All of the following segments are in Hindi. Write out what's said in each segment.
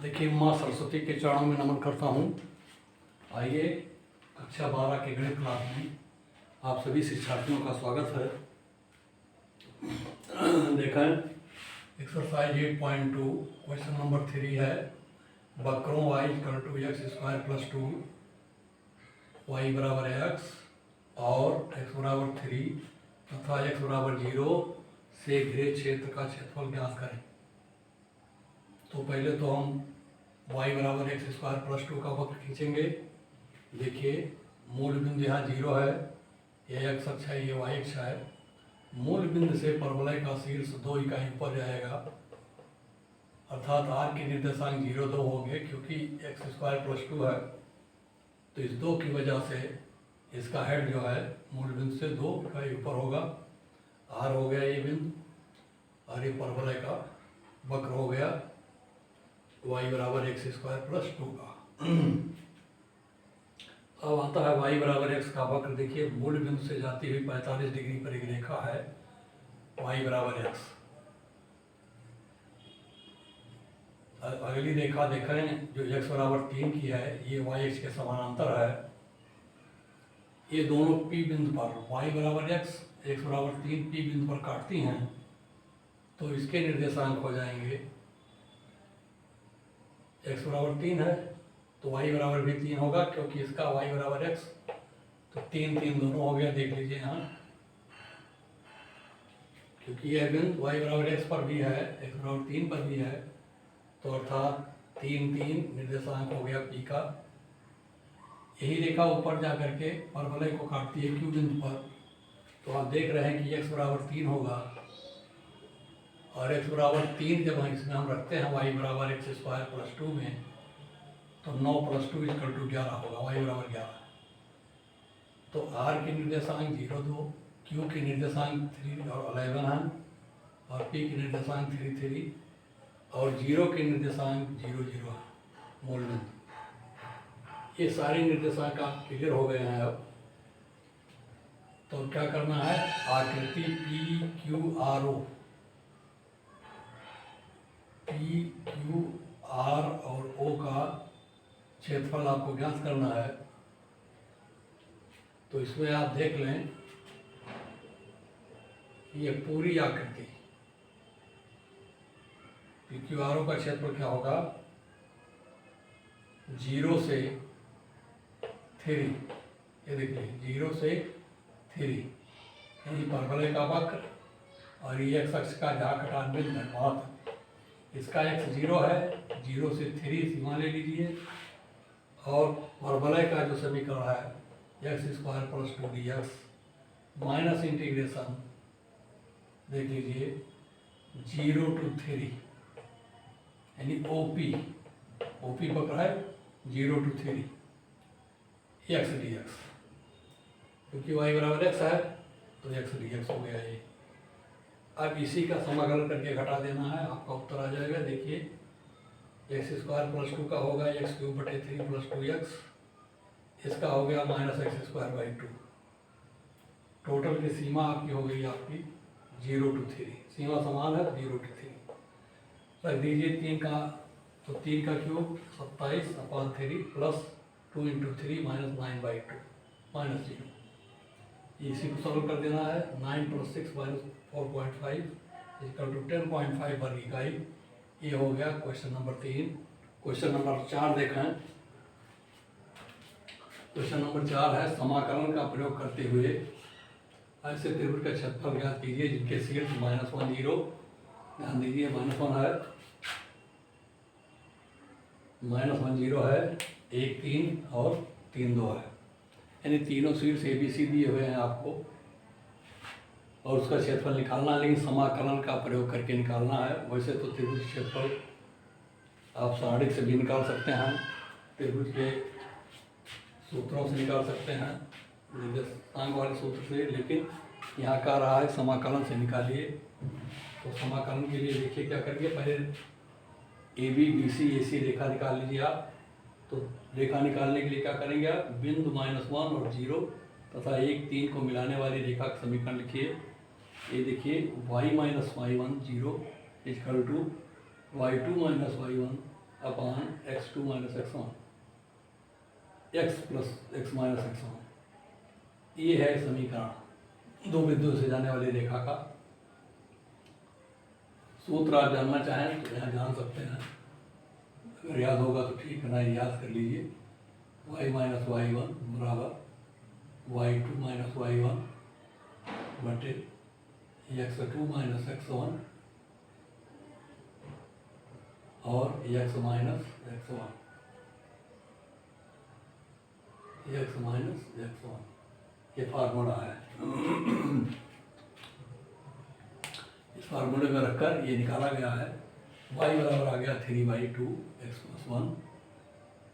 देखिए, माँ सरस्वती के चरणों में नमन करता हूँ। आइए, कक्षा 12 के गणित क्लास में आप सभी शिक्षार्थियों का स्वागत है। देखें, एक्सरसाइज 8.2 क्वेश्चन नंबर 3 है। वक्रों y = x² + 2 y = x और x = 3 तथा x = 0 से घिरे क्षेत्र का क्षेत्रफल ज्ञात करें। तो पहले तो हम y = x² + 2 का वक्र खींचेंगे। देखिए, मूल बिंदु यहाँ 0 है, यह x अक्ष है, ये y अक्ष है। मूल बिंदु से परवलय का शीर्ष 2 इकाई ऊपर जाएगा, अर्थात r के निर्देशांक 0, 2 होंगे, क्योंकि x² + 2 है। तो इस 2 की वजह से इसका हेड जो है मूल बिंदु से 2 इकाई ऊपर होगा। r हो गया ये बिंदु और ये परवलय का वक्र हो गया y = x² + 2 का। अब आता है y = x का वक्र। देखिए, मूल बिंदु से जाती हुई 45 डिग्री पर एक रेखा है y = x। अगली रेखा देखें जो x = 3 की है, ये y अक्ष के समानांतर है। ये दोनों P बिंदु पर y = x, x = 3 P बिंदु पर काटती हैं, तो इसके निर्देशांक हो जाएंगे x = 3 है तो y = भी 3 होगा, क्योंकि इसका y = x, तो 3 3 दोनों हो गया। देख लीजिए यहाँ, क्योंकि यह बिंदु y = x पर भी है, x = 3 पर भी है, तो अर्थात 3 3 निर्देशांक हो गया P का। यही रेखा ऊपर जा करके परवलय को काटती है Q बिंदु पर। तो आप देख रहे हैं कि x = 3 होगा और x = 3 जब इसमें हम रखते हैं y = x² + 2 में, तो 9 + 2 = 11 होगा, y = 11। तो r के निर्देशांक 0, 2, q के निर्देशांक 3 और 11 हैं, और p के निर्देशांक 3, 3 और 0 के निर्देशांक 0, 0 है मूल बिंदु। ये सारे निर्देशांक आप क्लियर हो गए हैं। अब तो क्या करना है, आकृति P Q R O, P Q R और ओ का क्षेत्रफल आपको ज्ञात करना है। तो इसमें आप देख लें, ये पूरी आकृति पी क्यू आर ओ का क्षेत्रफल क्या होगा, 0 से 3, ये देखिए 0 से 3, यानी परवलय का वक्र और ये x अक्ष का जहाँ कटान बिंदु है वहाँ तक। इसका x 0 है, 0 से 3 सीमा ले लीजिए, और परवलय का जो समीकरण है x² + 2 dx माइनस इंटीग्रेशन, देख लीजिए 0 to 3, यानी OP वक्र है 0 to 3 x dx, क्योंकि y = x है तो x dx हो गया ये। अब इसी का समाकलन करके घटा देना है, आपका उत्तर आ जाएगा। देखिए, x² + 2 का होगा x³ / 3 + 2x, इसका हो गया -x² / 2। टोटल की सीमा आपकी हो गई आपकी 0 to 3, सीमा समान है 0 to 3। रख दीजिए 3 का, तो 3 का क्यूब 27/3 + 2 × 3 -9/2 -0। इसी को सॉल्व कर देना है। 9 + 6 - 4.5 = 10.5 वर्ग इकाई। ये हो गया क्वेश्चन नंबर 3। क्वेश्चन नंबर 4 देखें। क्वेश्चन नंबर 4 है, समाकलन का प्रयोग करते हुए ऐसे त्रिभुज का क्षेत्रफल ज्ञात कीजिए जिनके शीर्ष -1, 0, ध्यान दीजिए -1 है, -1, 0 है, 1, 3 और 3, 2 है, यानी तीनों शीर्ष ABC दिए हुए हैं आपको, और उसका क्षेत्रफल निकालना है, लेकिन समाकलन का प्रयोग करके निकालना है। वैसे तो त्रिभुज क्षेत्रफल आप सारणिक से भी निकाल सकते हैं, त्रिभुज के सूत्रों से निकाल सकते हैं, निर्देशांक वाले सूत्र से, लेकिन यहाँ का रहा है समाकलन से निकालिए। तो समाकलन के लिए देखिए क्या करेंगे, पहले AB BC AC रेखा निकाल लीजिए आप। तो रेखा निकालने के लिए क्या करेंगे आप, बिंदु -1 और 0 तथा 1, 3 को मिलाने वाली रेखा का समीकरण लिखिए। ये देखिए y - y1 0 = y2 - y1 upon x2 minus x1 x plus x minus x1। ये है समीकरण दो बिंदुओं से जाने वाली रेखा का। सूत्र आप जानना चाहें तो यहाँ जान सकते हैं, अगर याद होगा तो ठीक है, ना याद कर लीजिए। y माइनस y1 बराबर y2 माइनस y1 बटे x2 माइनस x1 और x minus x1, x minus x1, ये फार्मूला है। इस फार्मूले में रखकर ये निकाला गया है। y बराबर आ गया 3/2 x प्लस 1।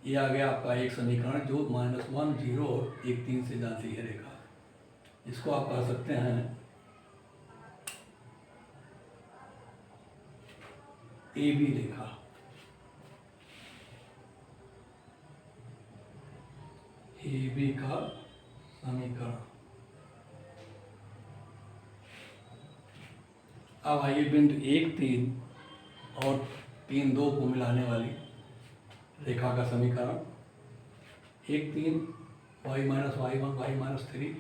ये आ गया आपका एक समीकरण जो -1, 0 और 1, 3 से जाती है रेखा। इसको आप कह सकते हैं A B Rekha. A B का समीकरण। अब आइए बिंदु 1, 3 और 3, 2 को मिलाने वाली रेखा का समीकरण। 1, 3 y minus y1 y minus 3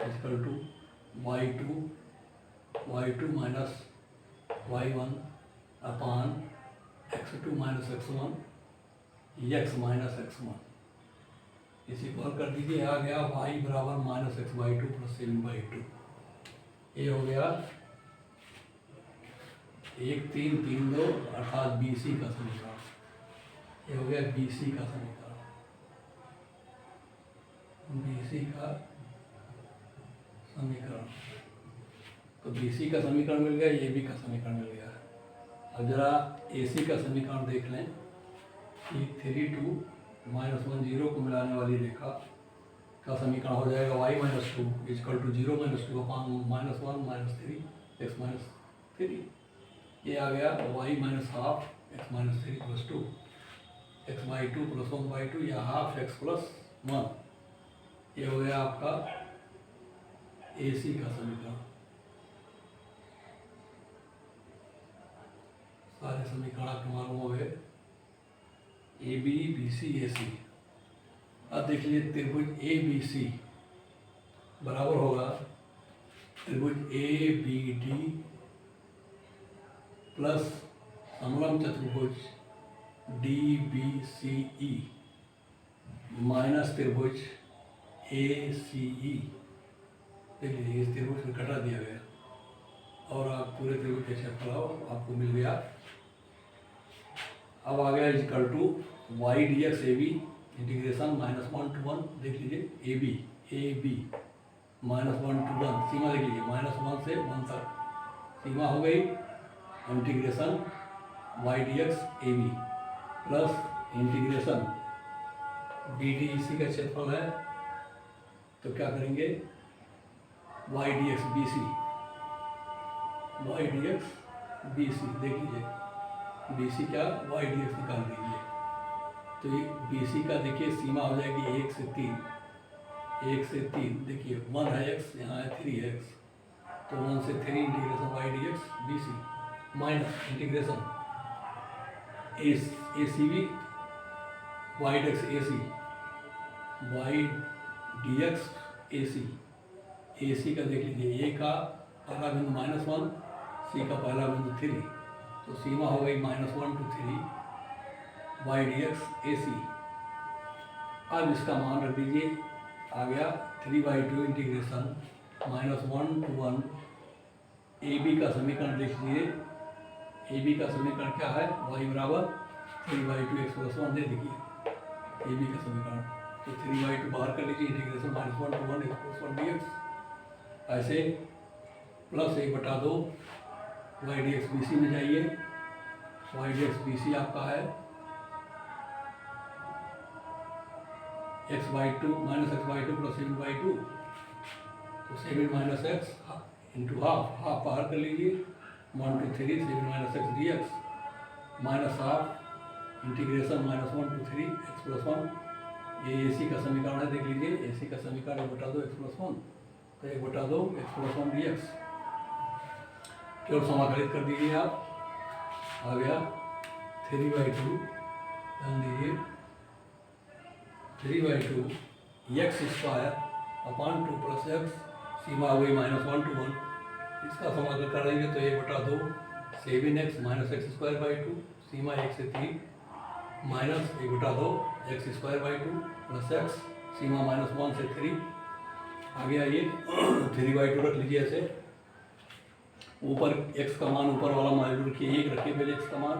equal to y2 minus y1 upon x2 minus x1 x minus x1। इसी को हल कर दीजिए। आ गया y बराबर माइनस x/2 प्लस 7/2। ये हो गया 1, 3, 3, 2 अर्थात BC का समीकरण। ये हो गया BC का समीकरण। BC का समीकरण। तो BC का समीकरण मिल गया, AB का समीकरण मिल गया। अब जरा AC का समीकरण देख लें कि 3, 2 -1, 0 को मिलाने वाली रेखा का समीकरण हो जाएगा y minus 2 equal to 0 minus 2 upon -1 minus 3 x minus 3। ये आ गया y minus half x minus 3 plus 2 x/2 plus 1/2 या हाफ x प्लस 1। ये हो गया आपका AC का समीकरण। सारे समीकरण आपके मालूम हो गए। AB, BC, AC। अब देख लीजिए त्रिभुज ABC बराबर होगा त्रिभुज ABD प्लस समलंब चतुर्भुज DBCE माइनस त्रिभुज ACE। देख लीजिए इस त्रिभुज को घटा दिया गया और आप पूरे त्रिभुज के क्षेत्रफल आपको मिल गया। अब आ गया equal to y dx AB integration -1 to 1। देख लीजिए AB -1 to 1 सीमा देख लीजिए -1 से 1 तक सीमा हो गई। Integration y dx AB plus integration BD इसी का क्षेत्रफल है, तो क्या करेंगे y dx BC देख लीजिए BC क्या y dx निकाल दीजिए। तो ये BC का देखिए सीमा हो जाएगी 1 से 3 देखिए 1 है x, यहाँ है 3 है x, तो 1 से 3 integration y dx BC minus integration ACB y dx AC का देख लीजिए A का पहला बिंदु -1, C का पहला बिंदु 3, तो सीमा हो गई -1 to 3 y dx AC। अब इसका मान रख दीजिए, आ गया 3/2 इंटीग्रेशन -1 to 1 AB का समीकरण देख लीजिए। AB का समीकरण क्या है y बराबर 3/2 x प्लस 1। दे देखिए AB का समीकरण, तो 3/2 बाहर कर लीजिए integration -1 to 1 x plus 1 dx। ऐसे प्लस 1/2 y dx BC में जाइए। y dx BC आपका है x/2 प्लस 7/2, तो 7 माइनस एक्स इंटू हाफ बाहर कर लीजिए 1 to 3 7 minus x dx minus half integration -1 to 3 x plus 1। ये AC का समीकरण है, देख लीजिए AC का समीकरण 1/2 x प्लस 1, तो 1/2 x प्लस 1 dx केवल समाकलित कर दीजिए आप। आ गया 3/2 3/2 x square upon 2 plus x, सीमा हो गई -1 to 1। इसका समाकलन करेंगे तो 1/2 7x minus x square by 2, सीमा 1 से 3 minus 1/2 x square by 2 plus x, सीमा -1 से 3 आ गया ये 3/2 रख लीजिए ऐसे। ऊपर x का मान ऊपर वाला मान रखिए 1 रखिए पहले x का मान,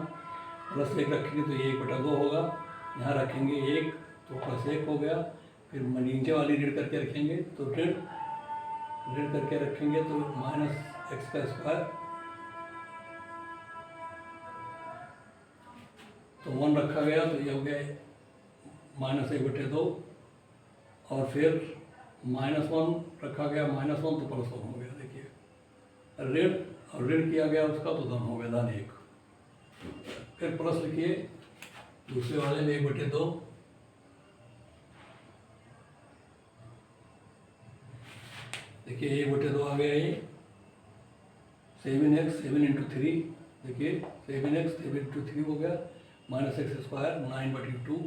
प्लस 1 रखेंगे तो ये 1/2 होगा, यहाँ रखेंगे 1 तो प्लस 1 हो गया, फिर नीचे वाली ऋण करके रखेंगे तो ऋण करके रखेंगे तो -x का स्क्वायर, तो 1 रखा गया तो ये हो गया -1/2, और फिर -1 रखा गया -1 तो +1 हो गया। देखिए ऋण और ऋण किया गया उसका तो धन हो गया, धन 1। फिर प्लस लिखिए दूसरे वाले में 1/2, देखिए 1/2 आ गया ये 7x 7 × 3, देखिए 7x 7 × 3 हो गया, -x स्क्वायर 9/2,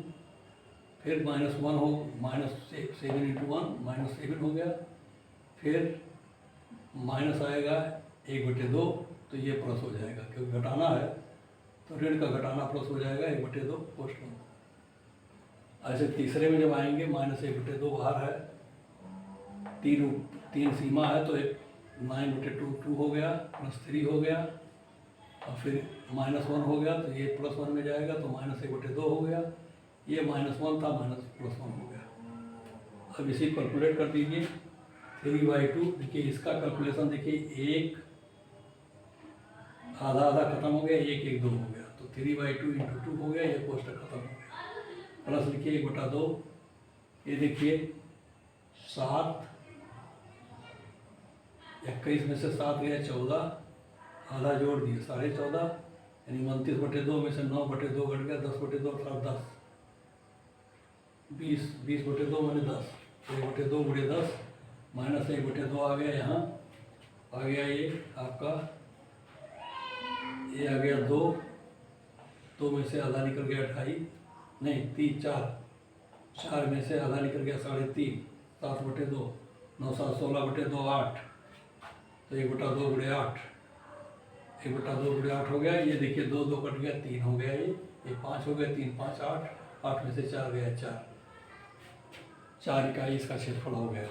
फिर -1 हो -7 × 1 -7 हो गया, फिर माइनस आएगा 1/2 तो ये प्लस हो जाएगा, क्योंकि घटाना है तो ऋण का घटाना प्लस हो जाएगा 1/2 पोस्ट में। ऐसे तीसरे में जब आएंगे -1/2 बाहर है, 3 सीमा है तो 9/2 हो गया, +3 हो गया, और फिर -1 हो गया तो ये +1 में जाएगा तो -1/2 हो गया, ये -1 था +1 हो गया। अब इसी कैलकुलेट कर दीजिए 3/2, देखिए इसका कैलकुलेशन देखिए 1 आधा खत्म हो गया, 1 1 2 हो गया, तो 3/2 × 2 हो गया, ये कोष्टक खत्म हो गया। प्लस लिखिए 1/2, ये देखिए 7, 21 में से 7 गया 14, आधा जोड़ दिए 14.5, यानी 29/2 में से 9/2 घट गया, 10/2 अर्थात 10, 20/2 मैंने 10, 1/2 × 10 -1/2 आ गया, यहाँ आ गया ये आपका, ये आ गया 2 में से आधा निकल गया 28, नहीं 3 4 में से आधा निकल गया 3.5, 7/2, 9 7 16/2 8, तो 1/2 × 8, 1/2 × 8 हो गया। ये देखिए 2 2 कट गया, 3 हो गया, ये 5 हो गया, 3 5 8, 8 में से 4 गया 4 इकाई इसका क्षेत्रफल हो गया।